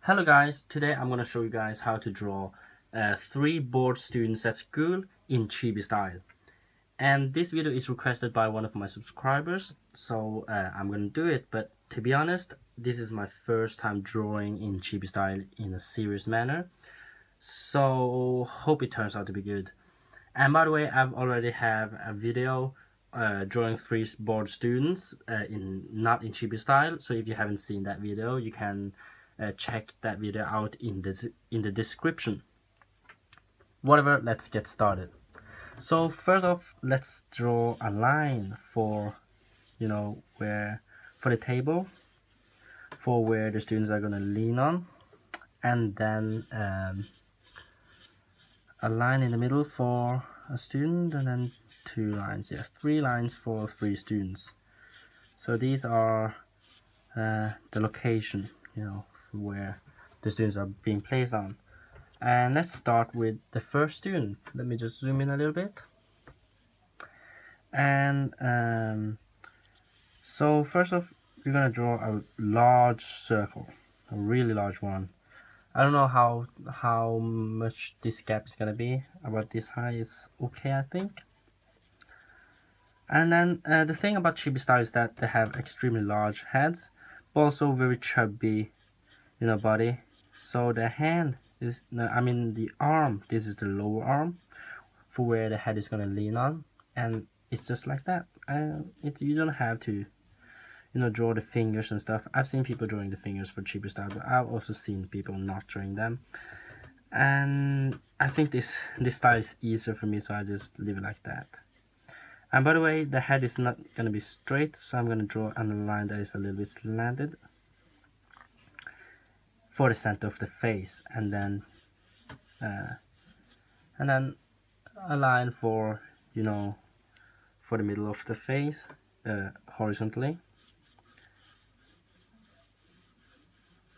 Hello guys, today I'm going to show you guys how to draw 3 bored students at school in Chibi style. And this video is requested by one of my subscribers, so I'm going to do it. But to be honest, this is my first time drawing in Chibi style in a serious manner. So hope it turns out to be good. And by the way, I've already have a video drawing 3 bored students not in Chibi style. So if you haven't seen that video, you can check that video out in the description. Whatever, let's get started. So first off, let's draw a line for where for the table, for where the students are gonna lean on, and then a line in the middle for a student, and then 2 lines. Yeah, 3 lines for 3 students. So these are the location, where the students are being placed on. And let's start with the first student. Let me just zoom in a little bit. And so first off, we're gonna draw a large circle, a really large one. I don't know how much this gap is gonna be. About this high is okay, I think. And then the thing about Chibi style is that they have extremely large heads, but also very chubby body. So the hand is, the arm, this is the lower arm for where the head is gonna lean on, and it's just like that. You don't have to draw the fingers and stuff. I've seen people drawing the fingers for Chibi style, but I've also seen people not drawing them, and I think this style is easier for me, so I just leave it like that. And by the way, the head is not gonna be straight, so I'm gonna draw a line that is a little bit slanted for the center of the face, and then a line for for the middle of the face, horizontally,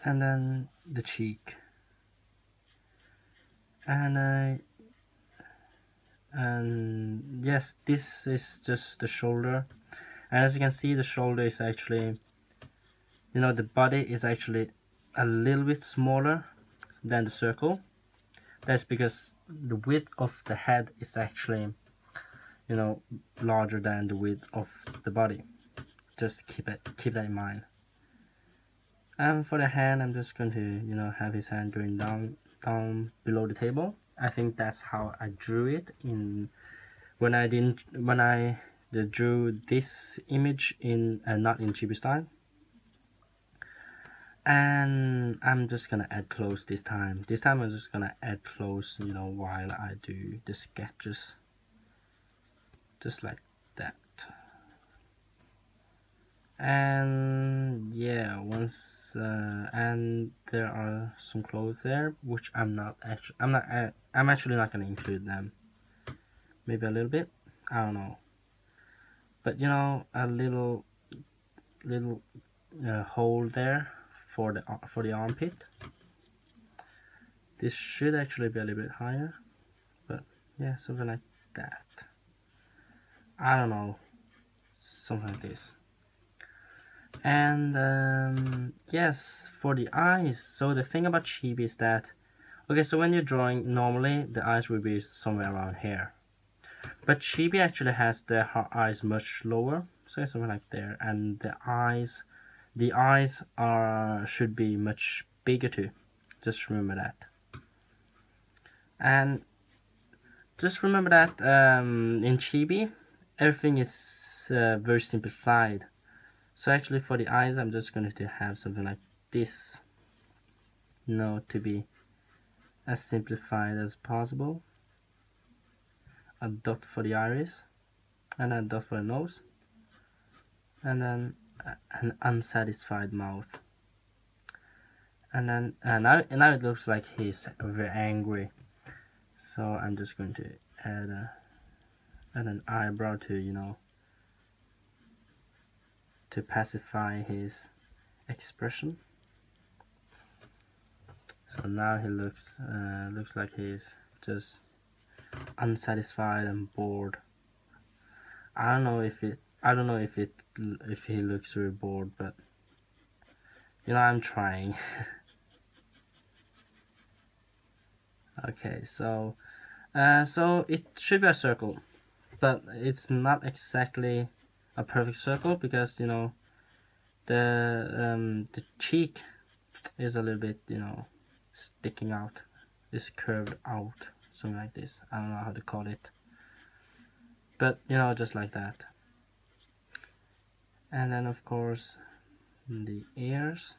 and then the cheek, and yes, this is just the shoulder. And as you can see, the shoulder is actually, the body is actually a little bit smaller than the circle. That's because the width of the head is actually larger than the width of the body. Just keep that in mind. And for the hand, I'm just going to have his hand going down below the table. I think that's how I drew it when I drew this image in not in Chibi style. And I'm just gonna add close this time. This time I'm just gonna add close, while I do the sketches, just like that. And yeah, and there are some clothes there, which I'm actually not gonna include them. Maybe a little bit, I don't know, but a little hole there for the armpit. This should actually be a little bit higher, but yeah, something like that. I don't know, something like this. And yes, for the eyes. So the thing about Chibi is that, okay, so when you're drawing, normally the eyes will be somewhere around here, but Chibi actually has their eyes much lower, so something like there, and the eyes should be much bigger too. Just remember that. And just remember that in Chibi, everything is very simplified. So actually for the eyes, I'm just going to have something like this, to be as simplified as possible. A dot for the iris, and a dot for the nose, and then an unsatisfied mouth. And then now it looks like he's very angry, so I'm just going to add an eyebrow to to pacify his expression. So now he looks like he's just unsatisfied and bored. I don't know if he looks very bored, but I'm trying. Okay, so so it should be a circle, but it's not exactly a perfect circle because you know the cheek is a little bit, you know, sticking out, is curved out, something like this. I don't know how to call it, but you know, just like that. And then of course the ears,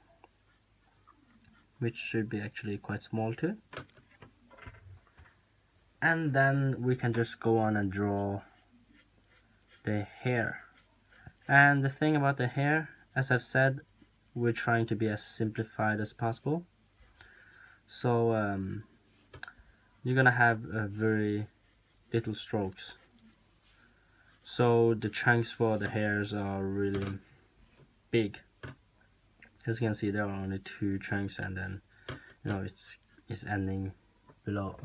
which should be actually quite small too. And then we can just go on and draw the hair. And the thing about the hair, as I've said, we're trying to be as simplified as possible. So you're gonna have very little strokes. So the chunks for the hairs are really big. As you can see, there are only 2 chunks, and then you know it's ending below,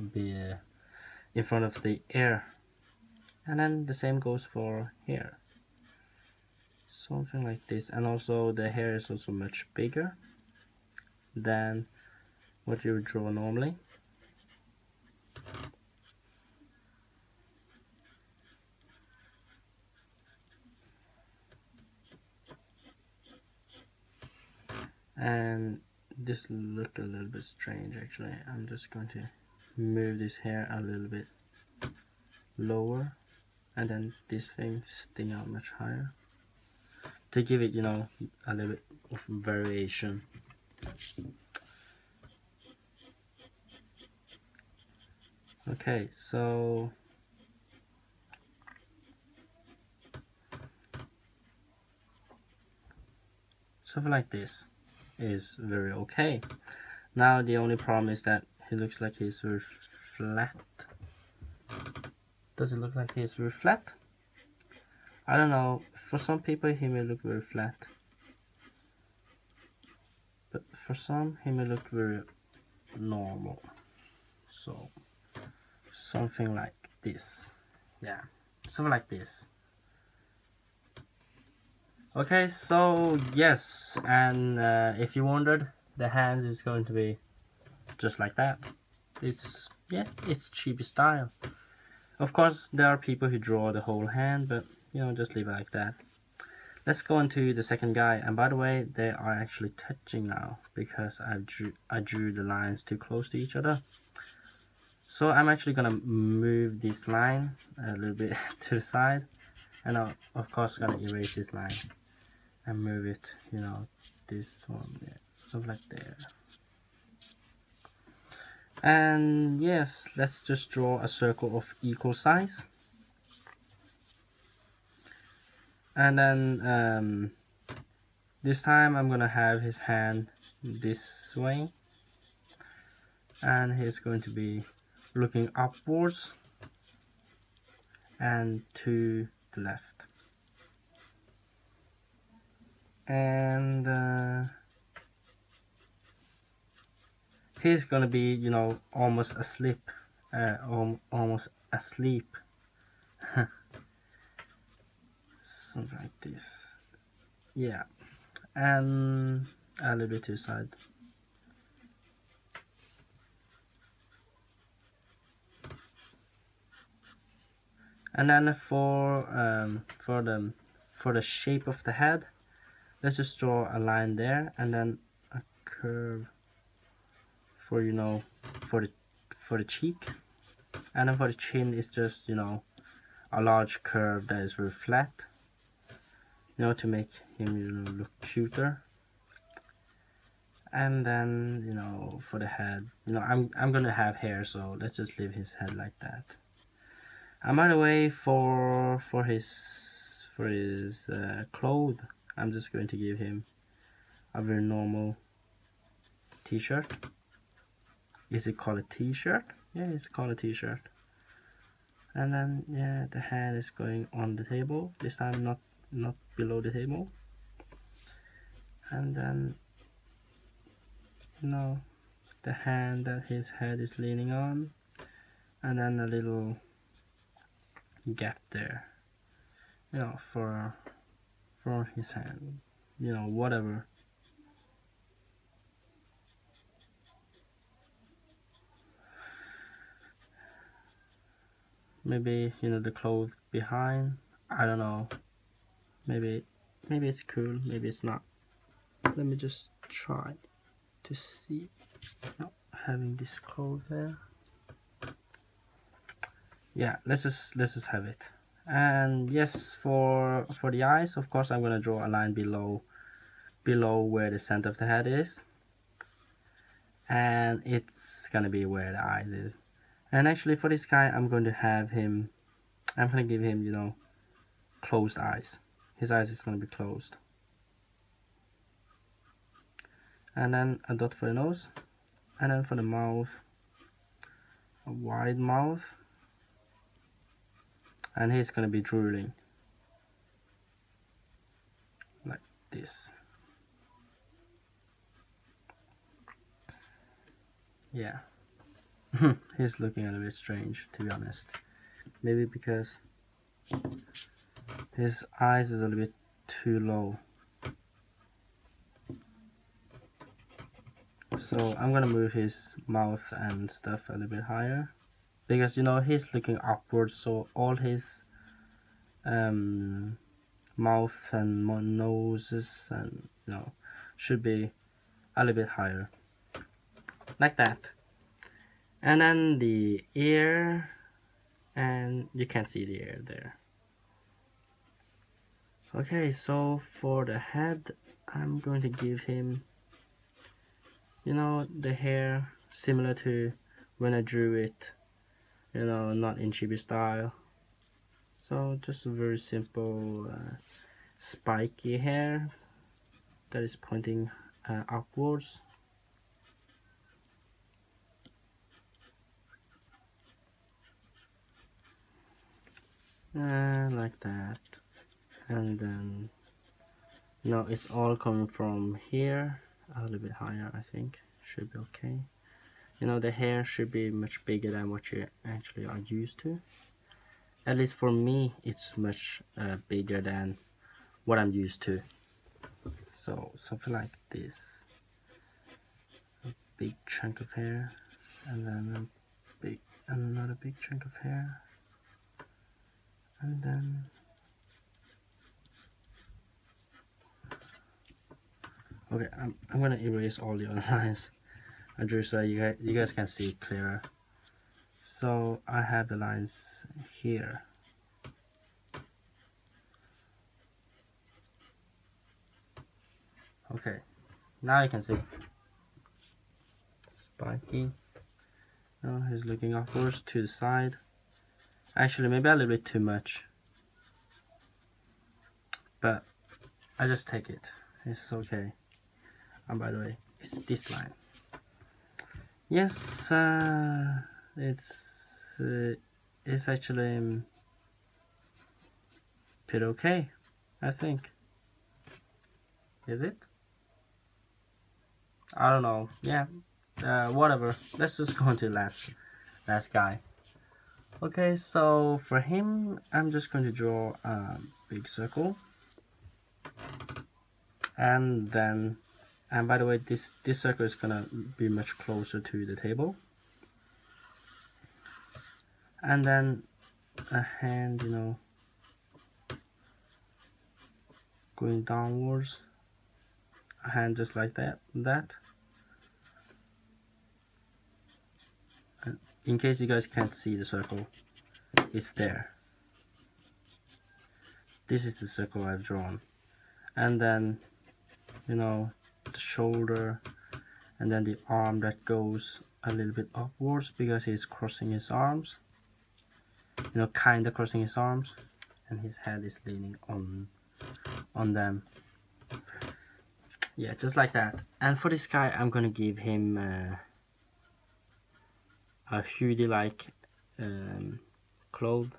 in front of the ear. And then the same goes for here, something like this. And also the hair is also much bigger than what you would draw normally. And this looked a little bit strange actually. I'm just going to move this hair a little bit lower, and then this thing sting out much higher to give it, you know, a little bit of variation. Okay, so something like this is very okay. Now the only problem is that he looks like he's very flat. Does it look like he's very flat? I don't know, for some people he may look very flat, but for some he may look very normal. So something like this. Yeah, something like this. Okay, so yes, and if you wondered, the hands is going to be just like that. It's, yeah, it's Chibi style. Of course there are people who draw the whole hand, but you know, just leave it like that. Let's go on to the second guy. And by the way, they are actually touching now because I drew the lines too close to each other. So I'm actually gonna move this line a little bit to the side, and I'm of course gonna erase this line and move it, you know, this one, yeah, something like there. And yes, let's just draw a circle of equal size. And then this time I'm gonna have his hand this way, and he's going to be looking upwards and to the left. And he's gonna be, you know, almost asleep, almost asleep. Something like this. Yeah, and a little bit to the side. And then for the shape of the head, let's just draw a line there, and then a curve for, you know, for the cheek. And then for the chin is just, you know, a large curve that is very flat, you know, to make him, you know, look cuter. And then, you know, for the head, you know, I'm gonna have hair, so let's just leave his head like that. And by the way, for his clothes, I'm just going to give him a very normal t-shirt. Is it called a t-shirt? Yeah, it's called a t-shirt. And then, yeah, the hand is going on the table, this time not below the table. And then, you know, the hand that his head is leaning on, and then a little gap there, you know, for his hand, you know, whatever. maybe, you know, the clothes behind. I don't know, maybe it's cool, maybe it's not. Let me just try to see. No, having this clothes there. Yeah, let's just have it. And yes, for the eyes, of course, I'm gonna draw a line below where the center of the head is, and it's gonna be where the eyes is. And actually, for this guy, I'm gonna give him, you know, closed eyes. His eyes is gonna be closed. And then a dot for the nose, and then for the mouth, a wide mouth, and he's gonna be drooling like this. Yeah. He's looking a little bit strange, to be honest. Maybe because his eyes is a little bit too low. So I'm gonna move his mouth and stuff a little bit higher, because, you know, he's looking upwards, so all his mouth and noses and, you know, should be a little bit higher, like that. And then the ear, and you can't see the ear there. Okay, so for the head, I'm going to give him, you know, the hair similar to when I drew it, you know, not in Chibi style. So just a very simple spiky hair that is pointing upwards. Like that. And then, no, it's all coming from here, a little bit higher. I think should be okay. You know, the hair should be much bigger than what you actually are used to. At least for me, it's much bigger than what I'm used to. So something like this, a big chunk of hair, and then another big chunk of hair, and then okay, I'm gonna erase all the other lines I drew so you guys can see it clearer. So I have the lines here. Okay, now you can see spiky. Oh, he's looking upwards to the side. Actually, maybe a little bit too much, but I just take it. It's okay. And by the way, it's this line. Yes, it's actually pretty okay, I think. Is it? I don't know. Yeah, whatever. Let's just go into last guy. Okay, so for him, I'm just going to draw a big circle, and then, and by the way, this circle is gonna be much closer to the table, and then a hand, you know, going downwards, a hand just like that. And in case you guys can't see the circle, it's there. This is the circle I've drawn, and then, you know, the shoulder, and then the arm that goes a little bit upwards because he's crossing his arms, you know, kind of crossing his arms, and his head is leaning on them. Yeah, just like that. And for this guy, I'm gonna give him a hoodie like cloth.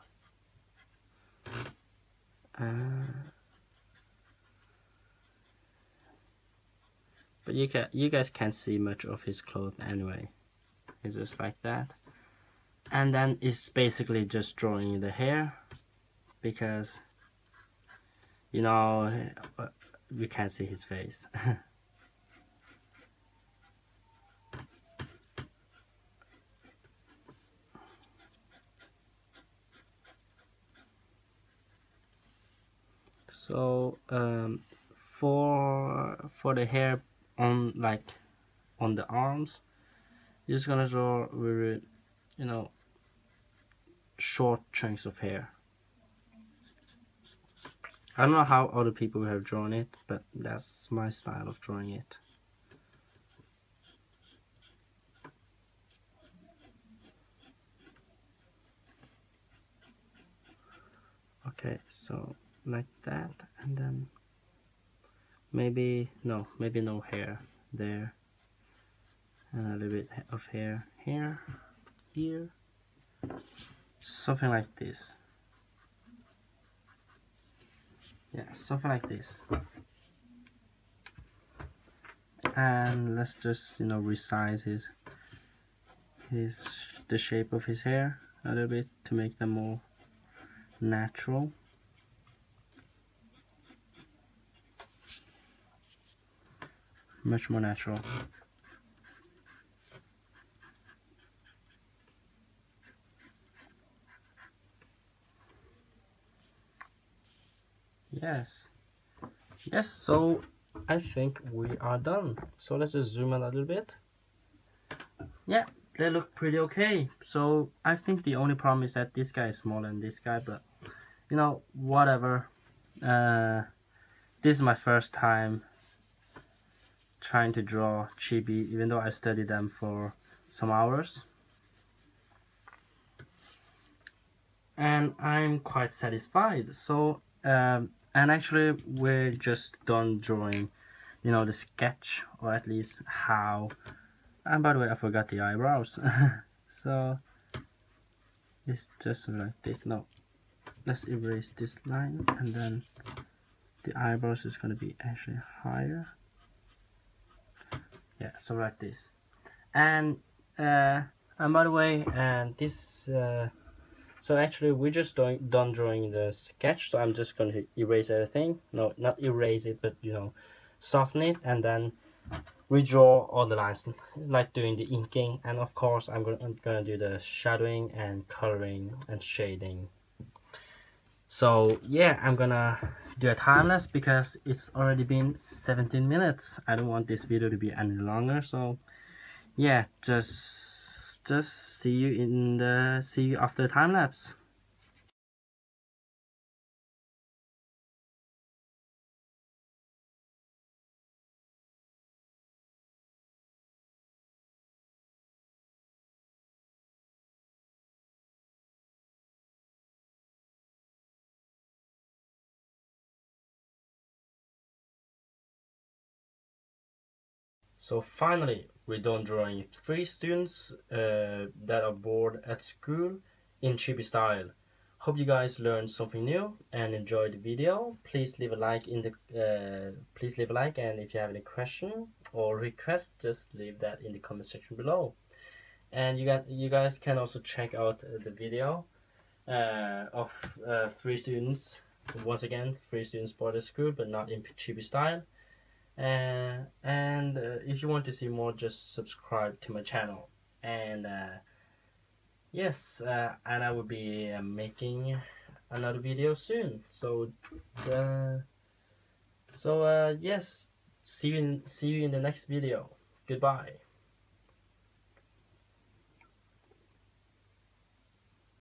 But you guys can't see much of his clothes anyway. It's just like that. And then it's basically just drawing the hair, because, you know, we can't see his face. So for the hair on on the arms, you're just gonna draw very, you know, short chunks of hair. I don't know how other people have drawn it, but that's my style of drawing it. Okay, so like that, and then maybe no hair there, and a little bit of hair here, here, something like this. Yeah, something like this. And let's just, you know, resize the shape of his hair a little bit to make them more natural. Much more natural. Yes, so I think we are done. So let's just zoom in a little bit. Yeah, they look pretty okay. So I think the only problem is that this guy is smaller than this guy, but you know, whatever. This is my first time trying to draw Chibi, even though I studied them for some hours. And I'm quite satisfied. So and actually we're just done drawing, you know, the sketch, or at least how. And by the way, I forgot the eyebrows. So it's just like this. No, let's erase this line, and then the eyebrows is going to be actually higher. Yeah, so like this. And by the way, and this so actually we're just done drawing the sketch, so I'm just going to erase everything. No, not erase it, but you know, soften it, and then redraw all the lines. It's like doing the inking, and of course I'm gonna do the shadowing and coloring and shading. So yeah, I'm gonna do a time-lapse because it's already been 17 minutes. I don't want this video to be any longer, so yeah, just see you after the time-lapse. So finally, we're done drawing 3 students that are bored at school in Chibi style. Hope you guys learned something new and enjoyed the video. Please leave a like and if you have any question or request, just leave that in the comment section below. And you guys can also check out the video of 3 students. Once again, 3 students bored at school but not in Chibi style. And if you want to see more, just subscribe to my channel. And yes, and I will be making another video soon. So yes, see you in the next video. Goodbye.